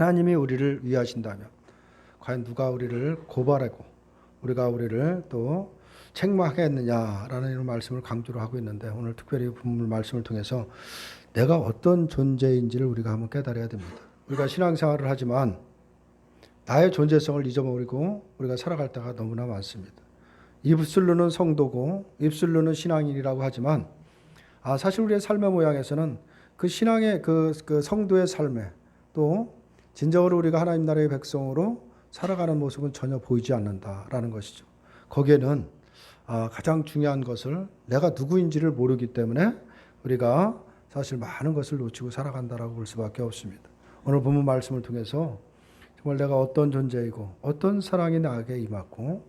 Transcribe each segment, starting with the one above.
하나님이 우리를 위하신다면 과연 누가 우리를 고발하고 우리를 또 책망하겠느냐라는 이런 말씀을 강조를 하고 있는데, 오늘 특별히 본문 말씀을 통해서 내가 어떤 존재인지를 우리가 한번 깨달아야 됩니다. 우리가 신앙생활을 하지만 나의 존재성을 잊어버리고 우리가 살아갈 때가 너무나 많습니다. 입술로는 성도고 입술로는 신앙인이라고 하지만 사실 우리의 삶의 모양에서는 그 신앙의 그 성도의 삶에 또 진정으로 우리가 하나님 나라의 백성으로 살아가는 모습은 전혀 보이지 않는다라는 것이죠. 거기에는 가장 중요한 것을 내가 누구인지를 모르기 때문에 우리가 사실 많은 것을 놓치고 살아간다라고 볼 수밖에 없습니다. 오늘 본문 말씀을 통해서 정말 내가 어떤 존재이고 어떤 사랑이 나에게 임하고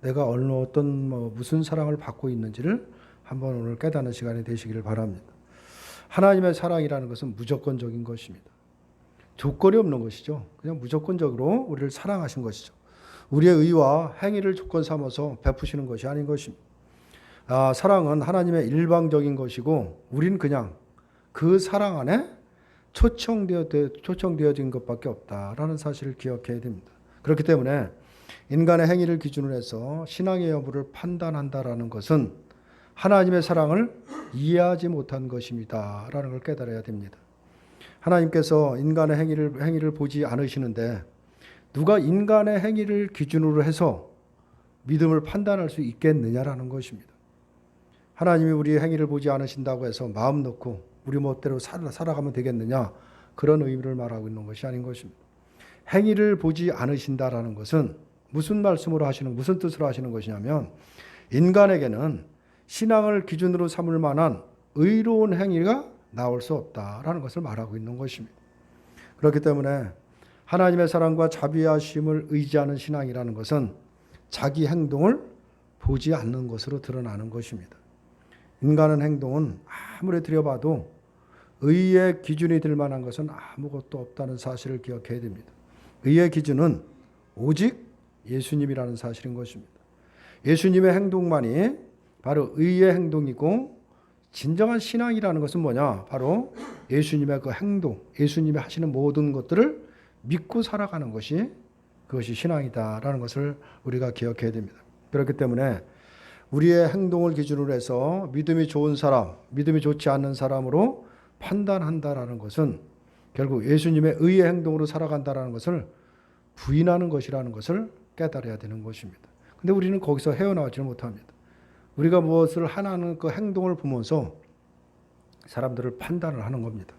내가 무슨 사랑을 받고 있는지를 한번 오늘 깨닫는 시간이 되시기를 바랍니다. 하나님의 사랑이라는 것은 무조건적인 것입니다. 조건이 없는 것이죠. 그냥 무조건적으로 우리를 사랑하신 것이죠. 우리의 의와 행위를 조건 삼아서 베푸시는 것이 아닌 것입니다. 사랑은 하나님의 일방적인 것이고 우리는 그냥 그 사랑 안에 초청되어진 것밖에 없다라는 사실을 기억해야 됩니다. 그렇기 때문에 인간의 행위를 기준으로 해서 신앙의 여부를 판단한다라는 것은 하나님의 사랑을 이해하지 못한 것입니다라는 걸 깨달아야 됩니다. 하나님께서 인간의 행위를 보지 않으시는데 누가 인간의 행위를 기준으로 해서 믿음을 판단할 수 있겠느냐라는 것입니다. 하나님이 우리의 행위를 보지 않으신다고 해서 마음 놓고 우리 멋대로 살아가면 되겠느냐, 그런 의미를 말하고 있는 것이 아닌 것입니다. 행위를 보지 않으신다라는 것은 무슨 뜻으로 하시는 것이냐면 인간에게는 신앙을 기준으로 삼을 만한 의로운 행위가 나올 수 없다라는 것을 말하고 있는 것입니다. 그렇기 때문에 하나님의 사랑과 자비하심을 의지하는 신앙이라는 것은 자기 행동을 보지 않는 것으로 드러나는 것입니다. 인간의 행동은 아무리 들여봐도 의의 기준이 될 만한 것은 아무것도 없다는 사실을 기억해야 됩니다. 의의 기준은 오직 예수님이라는 사실인 것입니다. 예수님의 행동만이 바로 의의 행동이고, 진정한 신앙이라는 것은 뭐냐? 바로 예수님의 그 행동, 예수님이 하시는 모든 것들을 믿고 살아가는 것이, 그것이 신앙이다라는 것을 우리가 기억해야 됩니다. 그렇기 때문에 우리의 행동을 기준으로 해서 믿음이 좋은 사람, 믿음이 좋지 않는 사람으로 판단한다라는 것은 결국 예수님의 의의 행동으로 살아간다라는 것을 부인하는 것이라는 것을 깨달아야 되는 것입니다. 근데 우리는 거기서 헤어나오지를 못합니다. 우리가 무엇을 하나는 그 행동을 보면서 사람들을 판단을 하는 겁니다.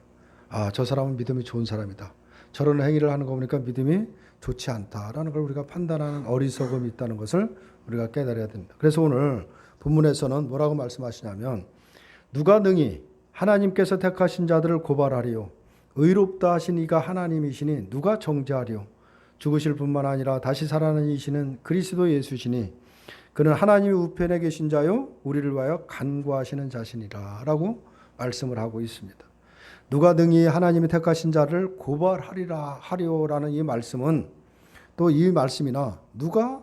저 사람은 믿음이 좋은 사람이다. 저런 행위를 하는 거 보니까 믿음이 좋지 않다라는 걸 우리가 판단하는 어리석음이 있다는 것을 우리가 깨달아야 됩니다. 그래서 오늘 본문에서는 뭐라고 말씀하시냐면, 누가 능히 하나님께서 택하신 자들을 고발하리요, 의롭다 하신 이가 하나님이시니 누가 정죄하리요. 죽으실 뿐만 아니라 다시 살아나는 이시는 그리스도 예수시니 그는 하나님의 우편에 계신 자요 우리를 위하여 간구하시는 자신이라 라고 말씀을 하고 있습니다. 누가 능히 하나님이 택하신 자를 고발하리라는 이 말씀은 또 이 말씀이나 누가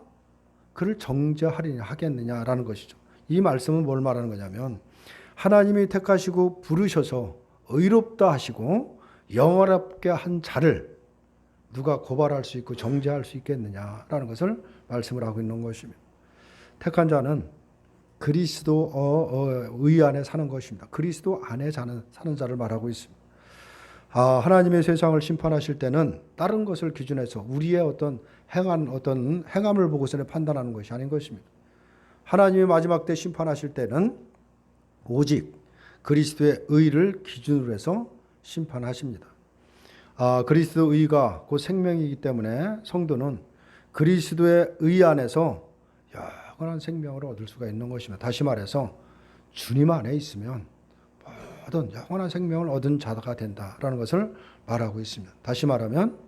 그를 정죄하겠느냐라는 것이죠. 이 말씀은 뭘 말하는 거냐면 하나님이 택하시고 부르셔서 의롭다 하시고 영원하게 한 자를 누가 고발할 수 있고 정죄할 수 있겠느냐라는 것을 말씀을 하고 있는 것입니다. 택한 자는 그리스도 의 안에 사는 것입니다. 그리스도 안에 사는 자를 말하고 있습니다. 하나님의 세상을 심판하실 때는 다른 것을 기준해서 우리의 어떤 행함을 보고서는 판단하는 것이 아닌 것입니다. 하나님의 마지막 때 심판하실 때는 오직 그리스도의 의를 기준으로 해서 심판하십니다. 그리스도 의가 곧 생명이기 때문에 성도는 그리스도의 의 안에서 영원한 생명을 얻을 수가 있는 것입니다. 다시 말해서 주님 안에 있으면 모든 영원한 생명을 얻은 자가 된다라는 것을 말하고 있습니다. 다시 말하면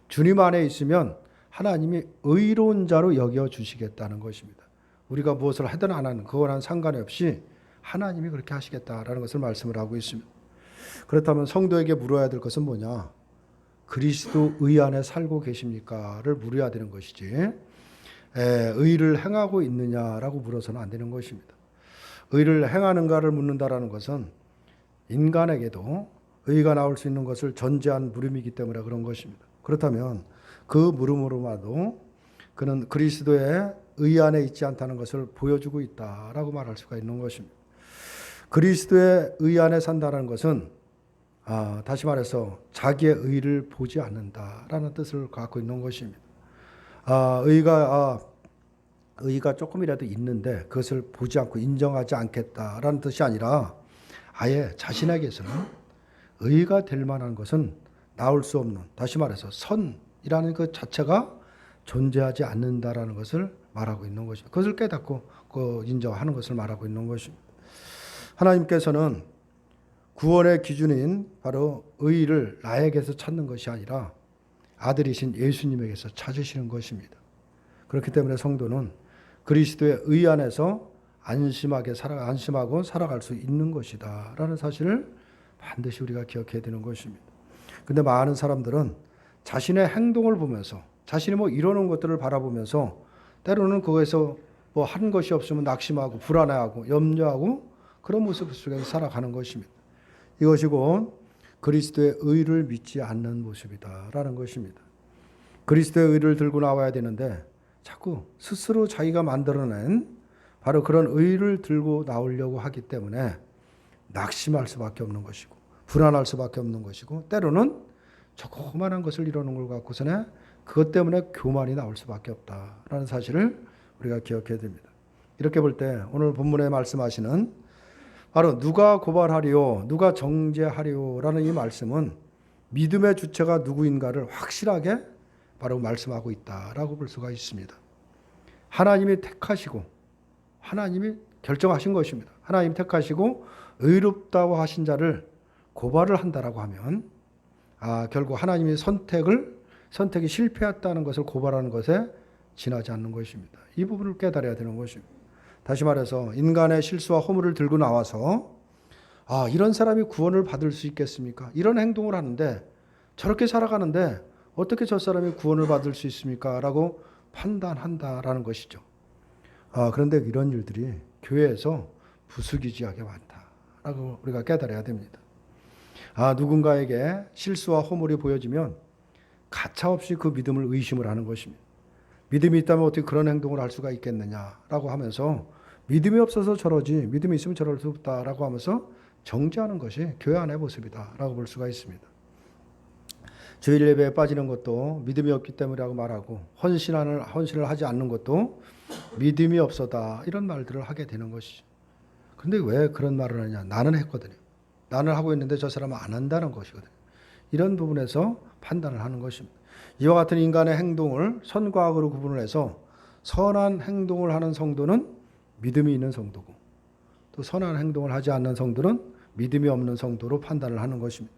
주님 안에 있으면 하나님이 의로운 자로 여겨주시겠다는 것입니다. 우리가 무엇을 하든 안 하든 그거랑 상관이 없이 하나님이 그렇게 하시겠다라는 것을 말씀을 하고 있습니다. 그렇다면 성도에게 물어야 될 것은 뭐냐? 그리스도의 안에 살고 계십니까?를 물어야 되는 것이지 의를 행하고 있느냐라고 물어서는 안 되는 것입니다. 의를 행하는가를 묻는다라는 것은 인간에게도 의가 나올 수 있는 것을 전제한 물음이기 때문에 그런 것입니다. 그렇다면 그 물음으로마도 그는 그리스도의 의 안에 있지 않다는 것을 보여주고 있다라고 말할 수가 있는 것입니다. 그리스도의 의 안에 산다는 것은 다시 말해서 자기의 의를 보지 않는다라는 뜻을 갖고 있는 것입니다. 의가 조금이라도 있는데 그것을 보지 않고 인정하지 않겠다라는 뜻이 아니라 아예 자신에게서는 의가 될 만한 것은 나올 수 없는, 다시 말해서 선이라는 그 자체가 존재하지 않는다라는 것을 말하고 있는 것입니다. 그것을 깨닫고 인정하는 것을 말하고 있는 것입니다. 하나님께서는 구원의 기준인 바로 의를 나에게서 찾는 것이 아니라 아들이신 예수님에게서 찾으시는 것입니다. 그렇기 때문에 성도는 그리스도의 의 안에서 안심하고 살아갈 수 있는 것이다 라는 사실을 반드시 우리가 기억해야 되는 것입니다. 근데 많은 사람들은 자신의 행동을 보면서 자신이 이러는 것들을 바라보면서 때로는 그거에서 한 것이 없으면 낙심하고 불안해하고 염려하고 그런 모습 속에서 살아가는 것입니다. 이것이 곧 그리스도의 의를 믿지 않는 모습이다라는 것입니다. 그리스도의 의를 들고 나와야 되는데 자꾸 스스로 자기가 만들어낸 바로 그런 의를 들고 나오려고 하기 때문에 낙심할 수밖에 없는 것이고 불안할 수밖에 없는 것이고 때로는 조그만한 것을 이루는 걸 갖고서는 그것 때문에 교만이 나올 수밖에 없다라는 사실을 우리가 기억해야 됩니다. 이렇게 볼 때 오늘 본문에 말씀하시는 바로 누가 고발하리요 누가 정죄하리요라는 이 말씀은 믿음의 주체가 누구인가를 확실하게 바로 말씀하고 있다라고 볼 수가 있습니다. 하나님이 택하시고 하나님이 결정하신 것입니다. 하나님 택하시고 의롭다고 하신 자를 고발을 한다라고 하면 결국 하나님이 선택이 실패했다는 것을 고발하는 것에 지나지 않는 것입니다. 이 부분을 깨달아야 되는 것입니다. 다시 말해서 인간의 실수와 허물을 들고 나와서 이런 사람이 구원을 받을 수 있겠습니까? 이런 행동을 하는데 저렇게 살아가는데 어떻게 저 사람이 구원을 받을 수 있습니까? 라고 판단한다라는 것이죠. 그런데 이런 일들이 교회에서 부수기지하게 많다라고 우리가 깨달아야 됩니다. 누군가에게 실수와 허물이 보여지면 가차없이 그 믿음을 의심을 하는 것입니다. 믿음이 있다면 어떻게 그런 행동을 할 수가 있겠느냐라고 하면서 믿음이 없어서 저러지 믿음이 있으면 저럴 수 없다라고 하면서 정죄하는 것이 교회 안의 모습이다라고 볼 수가 있습니다. 주일 예배에 빠지는 것도 믿음이 없기 때문이라고 말하고 헌신을 하지 않는 것도 믿음이 없어다 이런 말들을 하게 되는 것이죠. 그런데 왜 그런 말을 하냐? 나는 했거든요. 나는 하고 있는데 저 사람은 안 한다는 것이거든요. 이런 부분에서 판단을 하는 것입니다. 이와 같은 인간의 행동을 선과 악으로 구분을 해서 선한 행동을 하는 성도는 믿음이 있는 성도고 또 선한 행동을 하지 않는 성도는 믿음이 없는 성도로 판단을 하는 것입니다.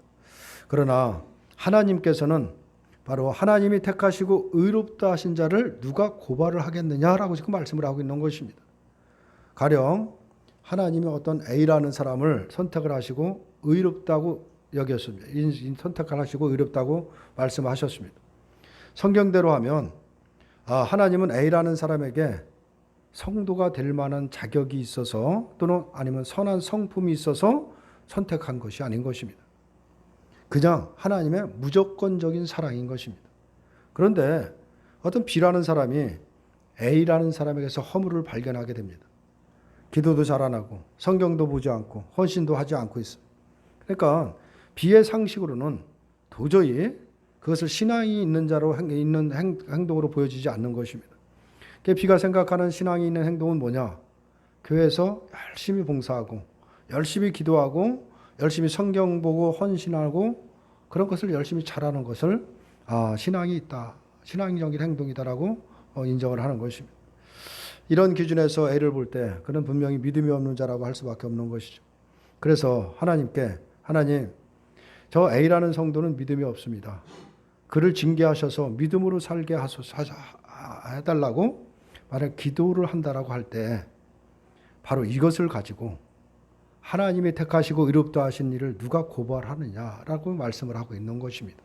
그러나 하나님께서는 바로 하나님이 택하시고 의롭다 하신 자를 누가 고발을 하겠느냐라고 지금 말씀을 하고 있는 것입니다. 가령 하나님이 어떤 A라는 사람을 선택을 하시고 의롭다고 여겼습니다. 선택을 하시고 의롭다고 말씀하셨습니다. 성경대로 하면 하나님은 A라는 사람에게 성도가 될 만한 자격이 있어서 또는 아니면 선한 성품이 있어서 선택한 것이 아닌 것입니다. 그냥 하나님의 무조건적인 사랑인 것입니다. 그런데 어떤 B라는 사람이 A라는 사람에게서 허물을 발견하게 됩니다. 기도도 잘 안 하고 성경도 보지 않고 헌신도 하지 않고 있어요. 그러니까 B의 상식으로는 도저히 그것을 신앙이 있는 자로 있는 행동으로 보여지지 않는 것입니다. B가 생각하는 신앙이 있는 행동은 뭐냐? 교회에서 열심히 봉사하고 열심히 기도하고 열심히 성경 보고 헌신하고 그런 것을 열심히 잘하는 것을 신앙이 있다. 신앙적인 행동이다라고 인정을 하는 것입니다. 이런 기준에서 A를 볼 때 그는 분명히 믿음이 없는 자라고 할 수밖에 없는 것이죠. 그래서 하나님께 하나님 저 A라는 성도는 믿음이 없습니다. 그를 징계하셔서 믿음으로 살게 해달라고 만약 기도를 한다라고 할 때 바로 이것을 가지고 하나님이 택하시고 의롭다 하신 일을 누가 고발하느냐라고 말씀을 하고 있는 것입니다.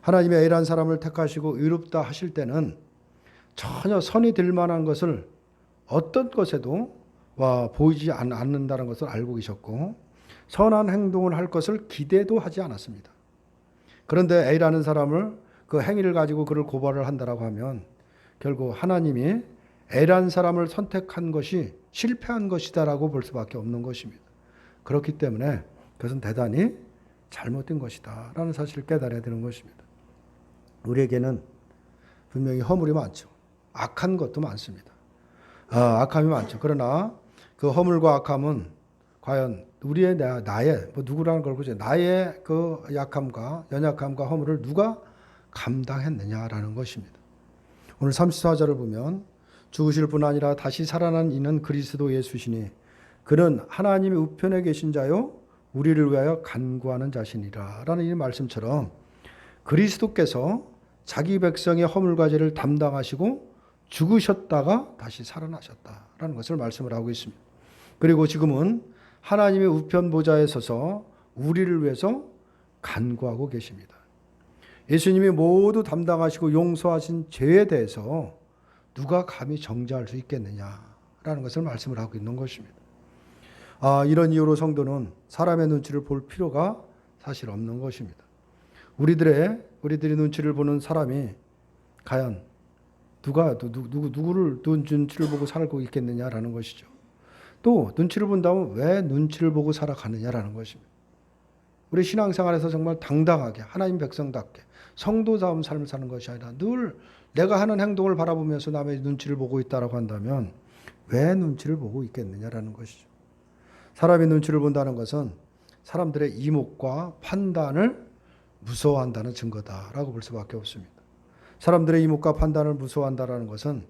하나님이 A라는 사람을 택하시고 의롭다 하실 때는 전혀 선이 될 만한 것을 어떤 것에도 보이지 않는다는 것을 알고 계셨고 선한 행동을 할 것을 기대도 하지 않았습니다. 그런데 A라는 사람을 그 행위를 가지고 그를 고발을 한다라고 하면 결국 하나님이 A라는 사람을 선택한 것이 실패한 것이다라고 볼 수밖에 없는 것입니다. 그렇기 때문에 그것은 대단히 잘못된 것이다 라는 사실을 깨달아야 되는 것입니다. 우리에게는 분명히 허물이 많죠. 악한 것도 많습니다. 악함이 많죠. 그러나 그 허물과 악함은 과연 우리의 나의 누구라는 걸 보죠. 나의 그 약함과 연약함과 허물을 누가 감당했느냐라는 것입니다. 오늘 34절을 보면 죽으실 뿐 아니라 다시 살아난 이는 그리스도 예수시니 그는 하나님의 우편에 계신 자요 우리를 위하여 간구하는 자신이라 라는 이 말씀처럼 그리스도께서 자기 백성의 허물과 죄를 담당하시고 죽으셨다가 다시 살아나셨다라는 것을 말씀을 하고 있습니다. 그리고 지금은 하나님의 우편 보좌에 서서 우리를 위해서 간구하고 계십니다. 예수님이 모두 담당하시고 용서하신 죄에 대해서 누가 감히 정죄할 수 있겠느냐라는 것을 말씀을 하고 있는 것입니다. 이런 이유로 성도는 사람의 눈치를 볼 필요가 사실 없는 것입니다. 우리들이 눈치를 보는 사람이 과연 누구를 눈치를 보고 살고 있겠느냐라는 것이죠. 또 눈치를 본다면 왜 눈치를 보고 살아가느냐라는 것입니다. 우리 신앙생활에서 정말 당당하게 하나님 백성답게 성도다운 삶을 사는 것이 아니라 늘 내가 하는 행동을 바라보면서 남의 눈치를 보고 있다라고 한다면 왜 눈치를 보고 있겠느냐라는 것이죠. 사람이 눈치를 본다는 것은 사람들의 이목과 판단을 무서워한다는 증거다라고 볼 수밖에 없습니다. 사람들의 이목과 판단을 무서워한다는 것은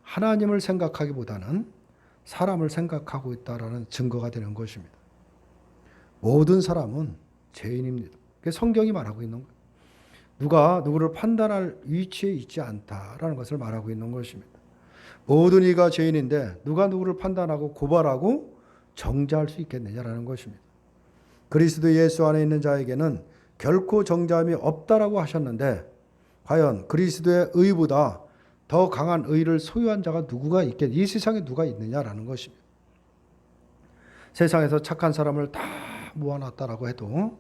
하나님을 생각하기보다는 사람을 생각하고 있다라는 증거가 되는 것입니다. 모든 사람은 죄인입니다. 그게 성경이 말하고 있는 거예요. 누가 누구를 판단할 위치에 있지 않다라는 것을 말하고 있는 것입니다. 모든 이가 죄인인데 누가 누구를 판단하고 고발하고 정죄할 수 있겠느냐라는 것입니다. 그리스도 예수 안에 있는 자에게는 결코 정죄함이 없다라고 하셨는데 과연 그리스도의 의보다 더 강한 의를 소유한 자가 누구가 있겠냐? 이 세상에 누가 있느냐라는 것입니다. 세상에서 착한 사람을 다 모아놨다라고 해도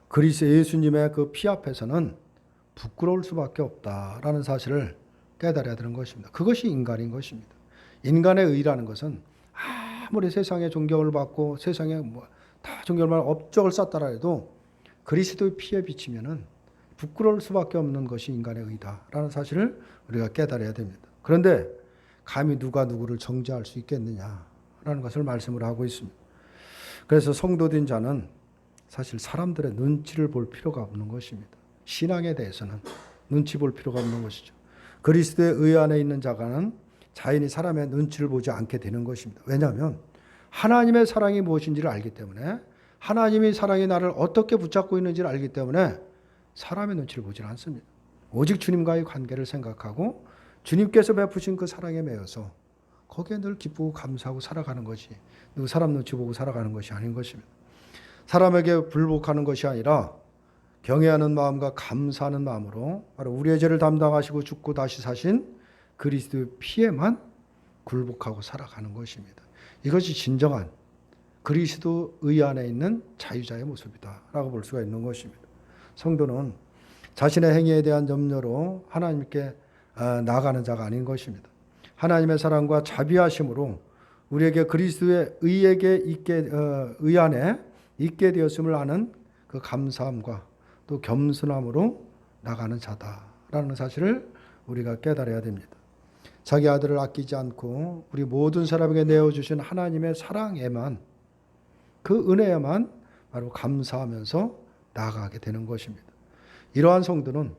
그리스도 예수님의 그 피 앞에서는 부끄러울 수밖에 없다라는 사실을 깨달아야 되는 것입니다. 그것이 인간인 것입니다. 인간의 의라는 것은 아무리 세상에 존경을 받고 세상에 다 존경을 받고 업적을 쌓다라 해도 그리스도의 피에 비치면은 부끄러울 수밖에 없는 것이 인간의 의다라는 사실을 우리가 깨달아야 됩니다. 그런데 감히 누가 누구를 정죄할 수 있겠느냐라는 것을 말씀을 하고 있습니다. 그래서 성도된 자는 사실 사람들의 눈치를 볼 필요가 없는 것입니다. 신앙에 대해서는 눈치 볼 필요가 없는 것이죠. 그리스도의 의 안에 있는 자가는 자연히 사람의 눈치를 보지 않게 되는 것입니다. 왜냐하면 하나님의 사랑이 무엇인지를 알기 때문에 하나님의 사랑이 나를 어떻게 붙잡고 있는지를 알기 때문에 사람의 눈치를 보지 않습니다. 오직 주님과의 관계를 생각하고 주님께서 베푸신 그 사랑에 매여서 거기에 늘 기쁘고 감사하고 살아가는 것이 누구 사람 눈치 보고 살아가는 것이 아닌 것입니다. 사람에게 불복하는 것이 아니라 경외하는 마음과 감사하는 마음으로 바로 우리의 죄를 담당하시고 죽고 다시 사신 그리스도의 피에만 굴복하고 살아가는 것입니다. 이것이 진정한 그리스도의 안에 있는 자유자의 모습이다라고 볼 수가 있는 것입니다. 성도는 자신의 행위에 대한 염려로 하나님께 나아가는 자가 아닌 것입니다. 하나님의 사랑과 자비하심으로 우리에게 그리스도의 의 안에 있게 되었음을 아는 그 감사함과 또 겸손함으로 나가는 자다라는 사실을 우리가 깨달아야 됩니다. 자기 아들을 아끼지 않고 우리 모든 사람에게 내어주신 하나님의 사랑에만 그 은혜에만 바로 감사하면서 나아가게 되는 것입니다. 이러한 성도는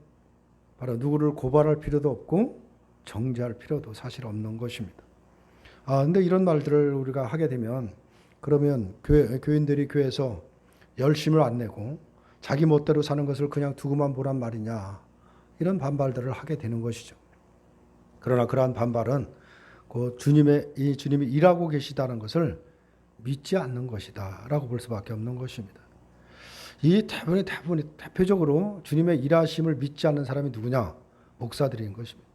바로 누구를 고발할 필요도 없고 정죄할 필요도 사실 없는 것입니다. 근데 이런 말들을 우리가 하게 되면 그러면 교인들이 교회에서 열심을 안 내고 자기 멋대로 사는 것을 그냥 두고만 보란 말이냐 이런 반발들을 하게 되는 것이죠. 그러나 그러한 반발은 주님이 일하고 계시다는 것을 믿지 않는 것이다라고 볼 수밖에 없는 것입니다. 이 대표적으로 주님의 일하심을 믿지 않는 사람이 누구냐? 목사들인 것입니다.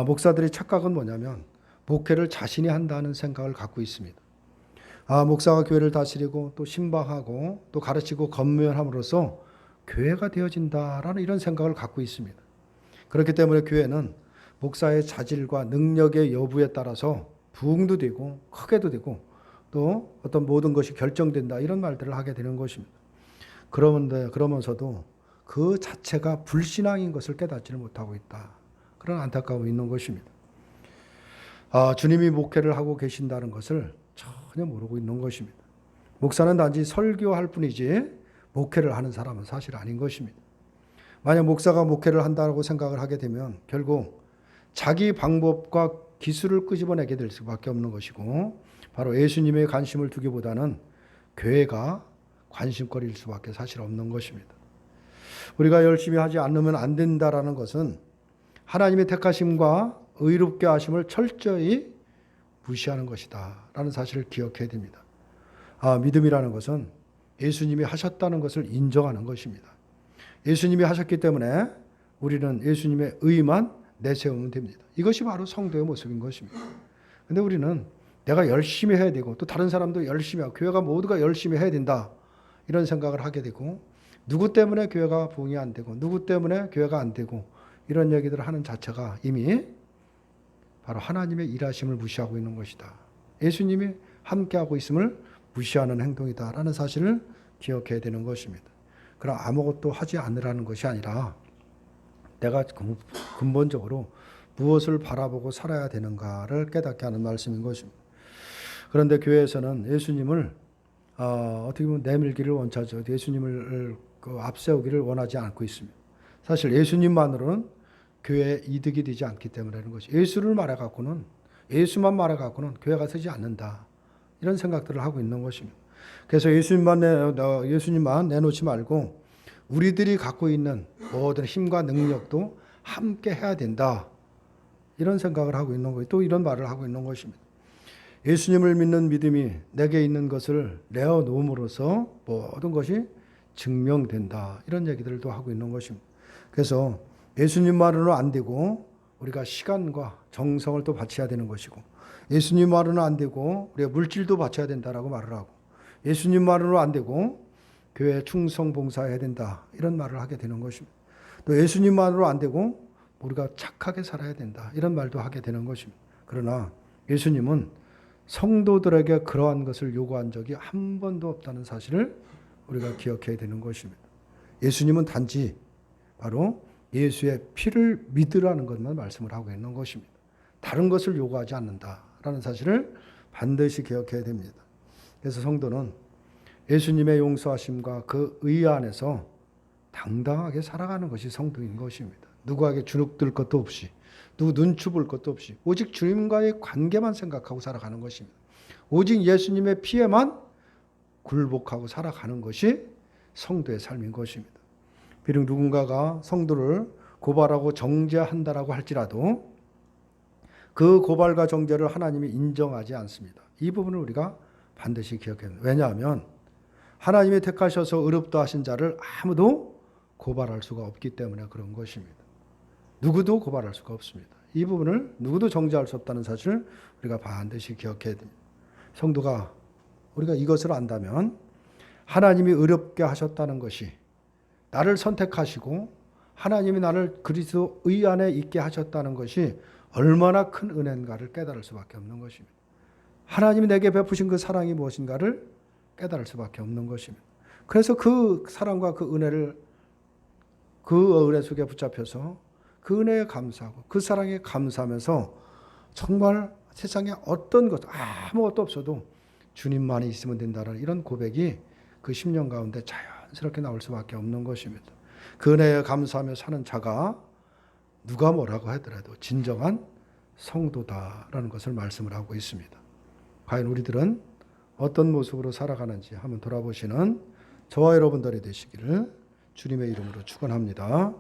목사들의 착각은 뭐냐면 목회를 자신이 한다는 생각을 갖고 있습니다. 목사가 교회를 다스리고 또 신방하고 또 가르치고 건면함으로써 교회가 되어진다라는 이런 생각을 갖고 있습니다. 그렇기 때문에 교회는 목사의 자질과 능력의 여부에 따라서 부흥도 되고 크게도 되고 또 어떤 모든 것이 결정된다 이런 말들을 하게 되는 것입니다. 그러면서도 그 자체가 불신앙인 것을 깨닫지를 못하고 있다. 그런 안타까움이 있는 것입니다. 주님이 목회를 하고 계신다는 것을 전혀 모르고 있는 것입니다. 목사는 단지 설교할 뿐이지 목회를 하는 사람은 사실 아닌 것입니다. 만약 목사가 목회를 한다고 생각을 하게 되면 결국 자기 방법과 기술을 끄집어내게 될 수밖에 없는 것이고 바로 예수님의 관심을 두기보다는 교회가 관심거리일 수밖에 사실 없는 것입니다. 우리가 열심히 하지 않으면 안 된다라는 것은 하나님의 택하심과 의롭게 하심을 철저히 무시하는 것이다 라는 사실을 기억해야 됩니다. 믿음이라는 것은 예수님이 하셨다는 것을 인정하는 것입니다. 예수님이 하셨기 때문에 우리는 예수님의 의만 내세우면 됩니다. 이것이 바로 성도의 모습인 것입니다. 그런데 우리는 내가 열심히 해야 되고 또 다른 사람도 열심히 하고 교회가 모두가 열심히 해야 된다 이런 생각을 하게 되고 누구 때문에 교회가 부흥이 안 되고 누구 때문에 교회가 안 되고 이런 얘기들을 하는 자체가 이미 바로 하나님의 일하심을 무시하고 있는 것이다. 예수님이 함께하고 있음을 무시하는 행동이다라는 사실을 기억해야 되는 것입니다. 그럼 아무것도 하지 않으라는 것이 아니라 내가 근본적으로 무엇을 바라보고 살아야 되는가를 깨닫게 하는 말씀인 것입니다. 그런데 교회에서는 예수님을 어떻게 보면 내밀기를 원하죠. 예수님을 앞세우기를 원하지 않고 있습니다. 사실 예수님만으로는 교회에 이득이 되지 않기 때문이라는 것이 예수만 말해갖고는 교회가 서지 않는다. 이런 생각들을 하고 있는 것입니다. 그래서 예수님만 내놓지 말고 우리들이 갖고 있는 모든 힘과 능력도 함께 해야 된다. 이런 생각을 하고 있는 거예요. 또 이런 말을 하고 있는 것입니다. 예수님을 믿는 믿음이 내게 있는 것을 내어놓음으로써 모든 것이 증명된다. 이런 얘기들도 하고 있는 것입니다. 그래서 예수님만으로는 안 되고 우리가 시간과 정성을 또 바쳐야 되는 것이고 예수님만으로는 안 되고 우리가 물질도 바쳐야 된다라고 말을 하고 예수님만으로는 안 되고 교회에 충성 봉사해야 된다. 이런 말을 하게 되는 것입니다. 또 예수님만으로 안 되고 우리가 착하게 살아야 된다. 이런 말도 하게 되는 것입니다. 그러나 예수님은 성도들에게 그러한 것을 요구한 적이 한 번도 없다는 사실을 우리가 기억해야 되는 것입니다. 예수님은 단지 바로 예수의 피를 믿으라는 것만 말씀을 하고 있는 것입니다. 다른 것을 요구하지 않는다라는 사실을 반드시 기억해야 됩니다. 그래서 성도는 예수님의 용서하심과 그 의 안에서 당당하게 살아가는 것이 성도인 것입니다. 누구에게 주눅들 것도 없이 누구 눈치 볼 것도 없이 오직 주님과의 관계만 생각하고 살아가는 것입니다. 오직 예수님의 피에만 굴복하고 살아가는 것이 성도의 삶인 것입니다. 비록 누군가가 성도를 고발하고 정죄한다라고 할지라도 그 고발과 정죄를 하나님이 인정하지 않습니다. 이 부분을 우리가 반드시 기억해야 합니다. 왜냐하면 하나님이 택하셔서 의롭다 하신 자를 아무도 고발할 수가 없기 때문에 그런 것입니다. 누구도 고발할 수가 없습니다. 이 부분을 누구도 정죄할 수 없다는 사실을 우리가 반드시 기억해야 됩니다. 성도가 우리가 이것을 안다면 하나님이 의롭게 하셨다는 것이 나를 선택하시고 하나님이 나를 그리스도 의 안에 있게 하셨다는 것이 얼마나 큰 은혜인가를 깨달을 수밖에 없는 것입니다. 하나님이 내게 베푸신 그 사랑이 무엇인가를 깨달을 수밖에 없는 것입니다. 그래서 그 사랑과 그 은혜를 그 은혜 속에 붙잡혀서 그 은혜에 감사하고 그 사랑에 감사하면서 정말 세상에 어떤 것 아무것도 없어도 주님만이 있으면 된다는 이런 고백이 그 10년 가운데 자연스럽게 나올 수밖에 없는 것입니다. 그 은혜에 감사하며 사는 자가 누가 뭐라고 하더라도 진정한 성도다라는 것을 말씀을 하고 있습니다. 과연 우리들은 어떤 모습으로 살아가는지 한번 돌아보시는 저와 여러분들이 되시기를 주님의 이름으로 축원합니다.